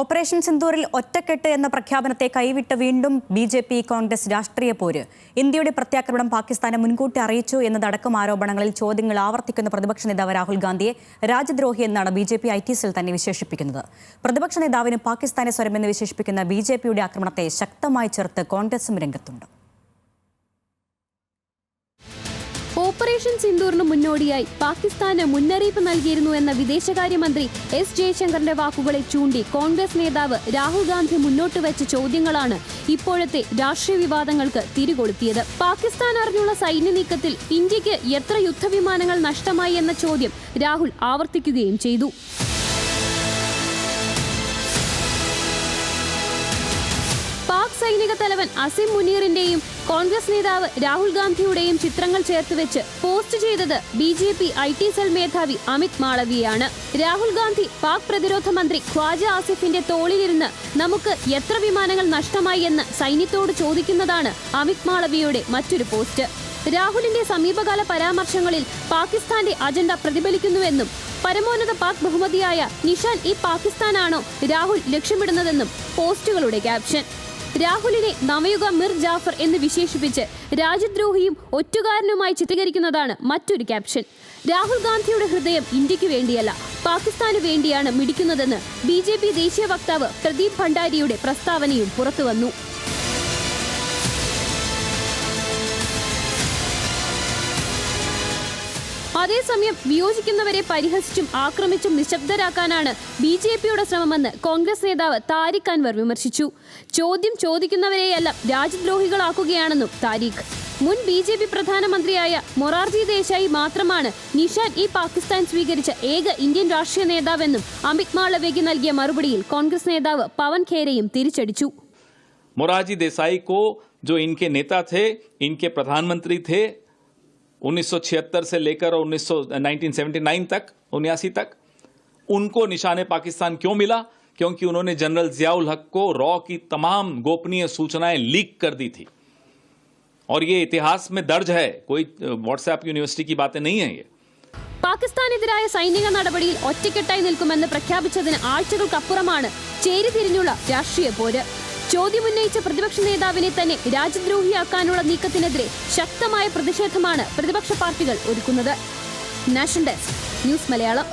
Operation സിന്ദൂറിൽ ഒറ്റക്കെട്ട് എന്ന പ്രഖ്യാപനത്തെ കൈവിട്ട് വീണ്ടും ബി.ജെ.പി. കോൺഗ്രസ് രാഷ്ട്രീയ പോര്. ഇന്ത്യയുടെ പ്രത്യാക്രമണം പാകിസ്ഥാനെ മുൻകൂട്ടി അറിയിച്ചു എന്നതടക്കം ആരോപണങ്ങളിൽ ചോദ്യങ്ങൾ ആവർത്തിക്കുന്ന പ്രതിപക്ഷ നേതാവ് രാഹുൽ ഗാന്ധിയെ രാജ്യദ്രോഹി എന്നാണ് ബി.ജെ.പി. ഐ.ടി സെൽ തന്നെ വിശേഷിപ്പിക്കുന്നത്. പ്രതിപക്ഷ നേതാവിന് പാകിസ്ഥാനെ സ്വരമെന്ന് വിശേഷിപ്പിക്കുന്ന ബി.ജെ.പിയുടെ ആക്രമണത്തെ ശക്തമായി ചെറുത്ത് കോൺഗ്രസും രംഗത്തുണ്ട്. ഓപ്പറേഷൻ സിന്ദൂറിന് മുന്നോടിയായി പാകിസ്ഥാന് മുന്നറിയിപ്പ് നൽകിയിരുന്നു എന്ന വിദേശകാര്യമന്ത്രി എസ് ജയശങ്കറിന്റെ വാക്കുകളെ ചൂണ്ടി കോൺഗ്രസ് നേതാവ് രാഹുൽ ഗാന്ധി മുന്നോട്ട് വെച്ച ചോദ്യങ്ങളാണ് ഇപ്പോഴത്തെ രാഷ്ട്രീയ വിവാദങ്ങൾക്ക് തിരികൊളുത്തിയത്. പാകിസ്ഥാൻ അറിഞ്ഞുള്ള സൈന്യ നീക്കത്തിൽ ഇന്ത്യക്ക് എത്ര യുദ്ധവിമാനങ്ങൾ നഷ്ടമായി എന്ന ചോദ്യം രാഹുൽ ആവർത്തിക്കുകയും ചെയ്തു. പാക് സൈനിക തലവൻ അസിം മുനീറിന്റെയും കോൺഗ്രസ് നേതാവ് രാഹുൽ ഗാന്ധിയുടെയും ചിത്രങ്ങൾ ചേർത്തുവെച്ച് പോസ്റ്റ് ചെയ്തത് ബി.ജെ.പി. ഐ.ടി സെൽ മേധാവി അമിത് മാളവിയാണ്. രാഹുൽ ഗാന്ധി പാക് പ്രതിരോധ മന്ത്രി ഖ്വാജ ആസിഫിന്റെ തോളിലിരുന്ന് നമുക്ക് എത്ര വിമാനങ്ങൾ നഷ്ടമായി എന്ന് സൈന്യത്തോട് ചോദിക്കുന്നതാണ് അമിത് മാളവിയുടെ മറ്റൊരു പോസ്റ്റ്. രാഹുലിന്റെ സമീപകാല പരാമർശങ്ങളിൽ പാകിസ്ഥാന്റെ അജണ്ട പ്രതിഫലിക്കുന്നുവെന്നും പരമോന്നത പാക് ബഹുമതിയായ നിഷാൻ ഇ പാകിസ്ഥാനാണോ രാഹുൽ ലക്ഷ്യമിടുന്നതെന്നും പോസ്റ്റുകളുടെ ക്യാപ്ഷൻ. രാഹുലിനെ നവയുഗ മിർ ജാഫർ എന്ന് വിശേഷിപ്പിച്ച് രാജ്യദ്രോഹിയും ഒറ്റുകാരനുമായി ചിത്രീകരിക്കുന്നതാണ് മറ്റൊരു ക്യാപ്ഷൻ. രാഹുൽ ഗാന്ധിയുടെ ഹൃദയം ഇന്ത്യക്ക് വേണ്ടിയല്ല പാകിസ്ഥാന് വേണ്ടിയാണ് മിടിക്കുന്നതെന്ന് ബി.ജെ.പി. ദേശീയ വക്താവ് പ്രദീപ് ഭണ്ഡാരിയുടെ പ്രസ്താവനയും പുറത്തുവന്നു. അതേസമയം വിയോജിക്കുന്നവരെ പരിഹസിച്ചും ആക്രമിച്ചും നിശബ്ദരാക്കാനാണ് ബി.ജെ.പിയുടെ ശ്രമമെന്ന് കോൺഗ്രസ് നേതാവ് താരിഖ് അൻവർ വിമർശിച്ചു. ചോദ്യം ചോദിക്കുന്നവരെയെല്ലാം രാജ്യദ്രോഹികളാക്കുകയാണെന്നും താരിഖ്. മുൻ ബി.ജെ.പി. പ്രധാനമന്ത്രിയായ മൊറാർജി ദേശായി മാത്രമാണ് നിഷാൻ ഇ പാകിസ്ഥാൻ സ്വീകരിച്ച ഏക ഇന്ത്യൻ രാഷ്ട്രീയ നേതാവെന്നും അമിത് മാളവ്യയ്ക്ക് നൽകിയ മറുപടിയിൽ കോൺഗ്രസ് നേതാവ് പവൻ ഖേരയും തിരിച്ചടിച്ചു. മൊറാർജി ദേശായി को जो इनके नेता थे, इनके प्रधानमंत्री थे 1976 से लेकर 1979 तक 79 तक, उनको निशाने पाकिस्तान क्यों मिला? क्योंकि उन्होंने जनरल जियाउल हक को रॉ की तमाम गोपनीय सूचनाएं लीक कर दी थी और ये इतिहास में दर्ज है, कोई व्हाट्सएप यूनिवर्सिटी की बातें नहीं है. ये പാകിസ്ഥാനെതിരായ സൈനിക നടപടിയിൽ ഒറ്റക്കെട്ടായി നിൽക്കുമെന്ന് പ്രഖ്യാപിച്ചതിന് ആഴ്ചകൾക്കപ്പുറമാണ് ചേരിതിരിഞ്ഞുള്ള രാഷ്ട്രീയ പോര്. ചോദ്യമുന്നയിച്ച പ്രതിപക്ഷ നേതാവിനെ തന്നെ രാജ്യദ്രോഹിയാക്കാനുള്ള നീക്കത്തിനെതിരെ ശക്തമായ പ്രതിഷേധമാണ് പ്രതിപക്ഷ പാർട്ടികൾ ഒരുക്കുന്നത്. National desk news Malayalam.